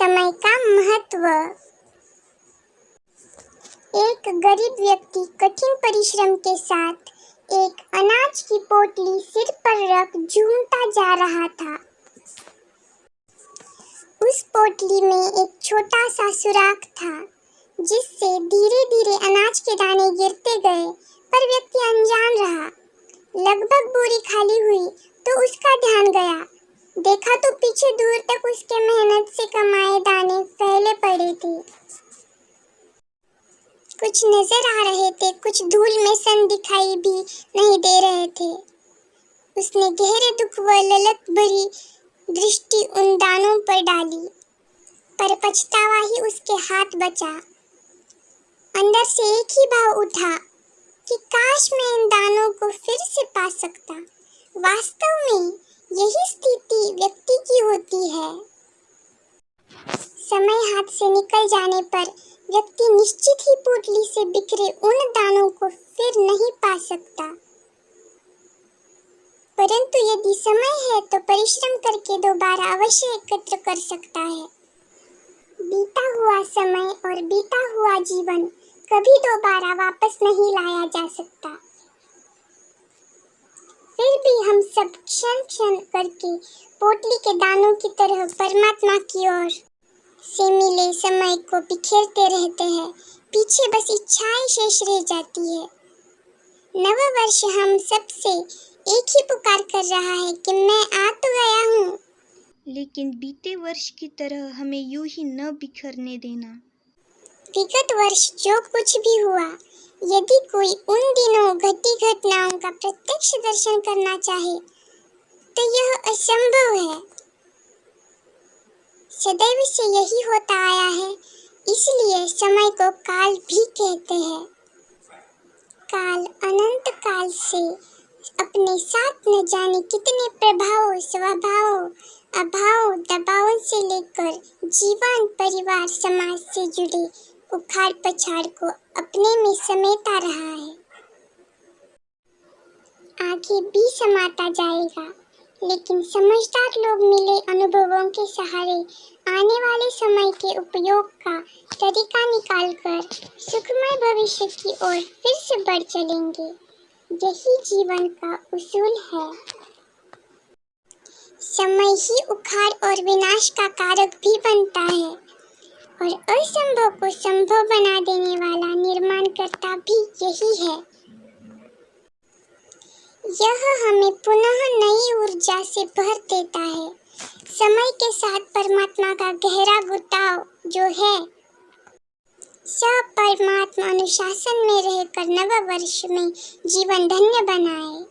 समय का महत्व। एक गरीब व्यक्ति कठिन परिश्रम के साथ एक अनाज की पोटली सिर पर रख झूमता जा रहा था। उस पोटली में एक छोटा सा सुराख था, जिससे धीरे धीरे अनाज के दाने गिरते गए, पर व्यक्ति अनजान रहा। लगभग बोरी खाली हुई तो उसका ध्यान गया। देखा तो पीछे दूर तक उसके मेहनत से कमाए दाने फैले पड़े थे। कुछ नजर आ रहे थे, कुछ धूल में सन दिखाई भी नहीं दे रहे थे। उसने गहरे दुख व ललक भरी दृष्टि उन दानों पर डाली, पर पछतावा ही उसके हाथ बचा। अंदर से एक ही भाव उठा कि काश मैं इन दानों को फिर से पा सकता। वास्तव में यही स्थिति व्यक्ति की होती है। समय हाथ से निकल जाने पर व्यक्ति निश्चित ही पोटली से बिखरे उन दानों को फिर नहीं पा सकता। परंतु यदि समय है तो परिश्रम करके दोबारा अवश्य एकत्र कर सकता है। बीता हुआ समय और बीता हुआ जीवन कभी दोबारा वापस नहीं लाया जा सकता। फिर भी हम सब क्षण क्षण करके पोटली के दानों की तरह परमात्मा की ओर से मिले समय को बिखेरते रहते हैं। पीछे बस इच्छाएं शेष रह जाती है। नव वर्ष हम सब से एक ही पुकार कर रहा है कि मैं आ तो गया हूँ, लेकिन बीते वर्ष की तरह हमें यूं ही न बिखरने देना। विगत वर्ष जो कुछ भी हुआ, यदि कोई उन दिनों घटी घटनाओं का प्रत्यक्ष दर्शन करना चाहे तो यह असंभव है। सदैव से यही होता आया है, इसलिए समय को काल भी कहते हैं। काल अनंत काल से अपने साथ न जाने कितने प्रभावों, स्वभावों, अभावों, दबावों से लेकर जीवन, परिवार, समाज से जुड़े उखाड़ पछाड़ को अपने में समेटा रहा है। आगे भी समाता जाएगा, लेकिन समझदार लोग मिले अनुभवों के सहारे आने वाले समय के उपयोग का तरीका निकालकर सुखमय भविष्य की ओर फिर से बढ़ चलेंगे। यही जीवन का उसूल है। समय ही उखाड़ और विनाश का कारक भी बनता है और असंभव को संभव बना देने वाला निर्माणकर्ता भी यही है। यह हमें पुनः नई ऊर्जा से भर देता है। समय के साथ परमात्मा का गहरा घुटाव जो है, सब परमात्मा अनुशासन में रहकर नव वर्ष में जीवन धन्य बनाए।